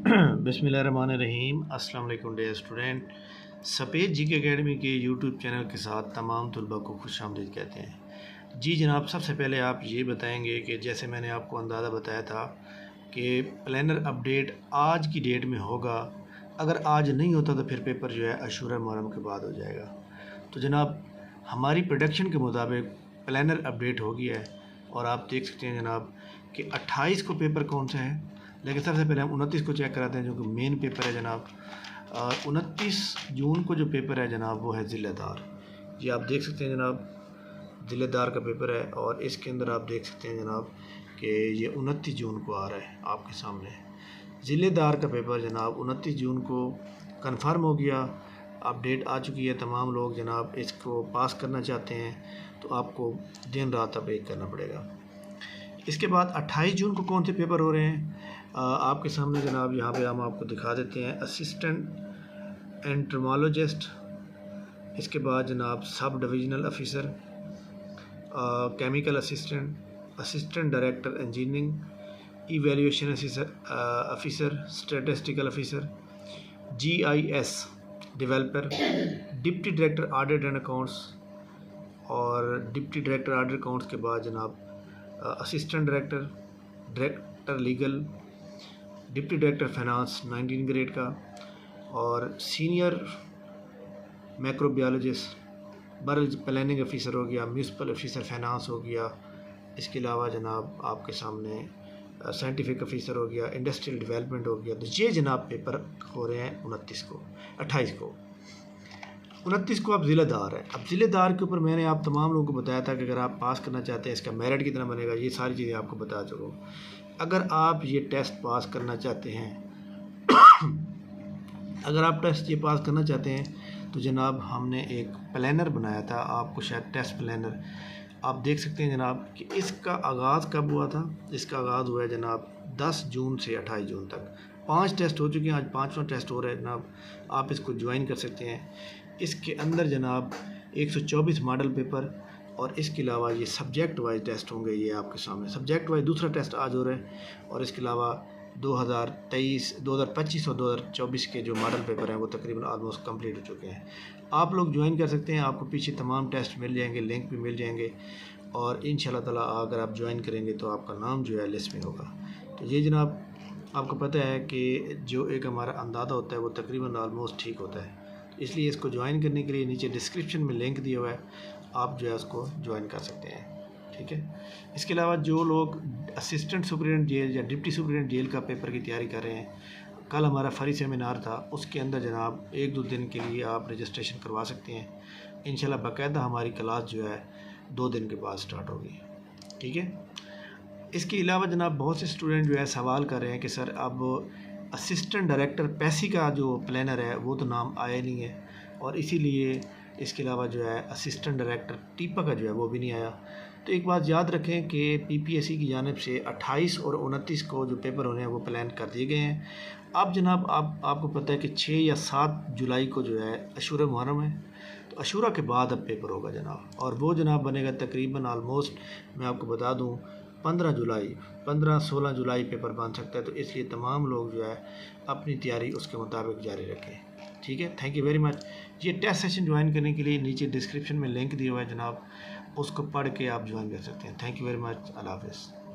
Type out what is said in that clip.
बिस्मिल्लाहिर्रहमानिर्रहीम। अस्सलाम वालेकुम डियर स्टूडेंट। सफ़ेद जी के अकेडमी के यूट्यूब चैनल के साथ तमाम तलबा को खुशामदीद कहते हैं। जी जनाब, सबसे पहले आप ये बताएंगे कि जैसे मैंने आपको अंदाज़ा बताया था कि प्लानर अपडेट आज की डेट में होगा। अगर आज नहीं होता तो फिर पेपर जो है अशूरा मुहर्रम के बाद हो जाएगा। तो जनाब हमारी प्रोडक्शन के मुताबिक प्लानर अपडेट हो गया है और आप देख सकते हैं जनाब कि 28 को पेपर कौन सा है, लेकिन सबसे पहले हम 29 को चेक कराते हैं जो कि मेन पेपर है जनाब। 29 जून को जो पेपर है जनाब वो है ज़िलेदार। ये आप देख सकते हैं जनाब, ज़िलेदार का पेपर है और इसके अंदर आप देख सकते हैं जनाब कि ये 29 जून को आ रहा है आपके सामने। ज़िलेदार का पेपर जनाब 29 जून को कन्फर्म हो गया, अपडेट आ चुकी है। तमाम लोग जनाब इसको पास करना चाहते हैं तो आपको दिन रात अब एक करना पड़ेगा। इसके बाद 28 जून को कौन से पेपर हो रहे हैं आपके सामने जनाब, यहाँ पे हम आपको दिखा देते हैं। असिस्टेंट एंटोमोलॉजिस्ट, इसके बाद जनाब sub divisional officer, chemical assistant, assistant director engineering, evaluation officer, statistical officer, GIS developer, deputy director audit and accounts, और डिप्टी डायरेक्टर ऑडिट अकाउंट्स के बाद जनाब assistant director, director legal, deputy director finance 19 grade का, और senior microbiologist, बर्ज planning officer हो गया, municipal officer finance हो गया। इसके अलावा जनाब आपके सामने साइंटिफिक ऑफिसर हो गया, इंडस्ट्रियल डेवलपमेंट हो गया। तो ये जनाब पेपर हो रहे हैं 29 को, 28 को, 29 को अब ज़िलेदार है। अब ज़िलेदार के ऊपर मैंने आप तमाम लोगों को बताया था कि अगर आप पास करना चाहते हैं इसका मेरिट कितना बनेगा, ये सारी चीज़ें आपको बता चुका हूँ। अगर आप ये टेस्ट पास करना चाहते हैं अगर आप टेस्ट ये पास करना चाहते हैं तो जनाब हमने एक प्लानर बनाया था आपको, शायद टेस्ट प्लानर आप देख सकते हैं जनाब कि इसका आगाज़ कब हुआ था। इसका आगाज़ हुआ है जनाब 10 जून से 28 जून तक। 5 टेस्ट हो चुके हैं, आज 5वां टेस्ट हो रहा है जनाब। आप इसको ज्वाइन कर सकते हैं। इसके अंदर जनाब 124 मॉडल पेपर और इसके अलावा ये सब्जेक्ट वाइज टेस्ट होंगे। ये आपके सामने सब्जेक्ट वाइज दूसरा टेस्ट आज हो रहा है, और इसके अलावा 2023, 2025 और 2024 के जो मॉडल पेपर हैं वो तकरीबन ऑलमोस्ट कंप्लीट हो चुके हैं। आप लोग ज्वाइन कर सकते हैं, आपको पीछे तमाम टेस्ट मिल जाएंगे, लिंक भी मिल जाएंगे, और इंशाल्लाह ताला अगर आप ज्वाइन करेंगे तो आपका नाम जो है लिस्ट में होगा। तो ये जनाब आपको पता है कि जो एक हमारा अंदाज़ा होता है वो तकरीबन ऑलमोस्ट ठीक होता है, इसलिए इसको ज्वाइन करने के लिए नीचे डिस्क्रिप्शन में लिंक दिया हुआ है, आप जो है उसको ज्वाइन कर सकते हैं, ठीक है। इसके अलावा जो लोग असिस्टेंट सुपरिटेंडेंट जेल या डिप्टी सुपरिटेंडेंट जेल का पेपर की तैयारी कर रहे हैं, कल हमारा फ्री सेमिनार था, उसके अंदर जनाब 1-2 दिन के लिए आप रजिस्ट्रेशन करवा सकते हैं। इंशाल्लाह बाकायदा हमारी क्लास जो है 2 दिन के बाद स्टार्ट होगी, ठीक है। इसके अलावा जनाब बहुत से स्टूडेंट जो है सवाल कर रहे हैं कि सर अब असिस्टेंट डायरेक्टर पैसी का जो प्लानर है वो तो नाम आया नहीं है, और इसीलिए इसके अलावा जो है असिस्टेंट डायरेक्टर टीपा का जो है वो भी नहीं आया। तो एक बात याद रखें कि PPSC की जानिब से 28 और 29 को जो पेपर होने हैं वो प्लान कर दिए गए हैं। अब जनाब आपको पता है कि 6 या 7 जुलाई को जो है अशूरा मुहर्रम है, तो अशूरा के बाद अब पेपर होगा जनाब, और वो जनाब बनेगा तकरीबन ऑलमोस्ट मैं आपको बता दूँ 15 जुलाई, 15-16 जुलाई पेपर बन सकता है। तो इसलिए तमाम लोग जो है अपनी तैयारी उसके मुताबिक जारी रखें, ठीक है। Thank you very much. ये टेस्ट सेशन ज्वाइन करने के लिए नीचे डिस्क्रिप्शन में लिंक दिया हुआ है जनाब, उसको पढ़ के आप ज्वाइन कर सकते हैं। Thank you very much. अल्लाह हाफ़िज़।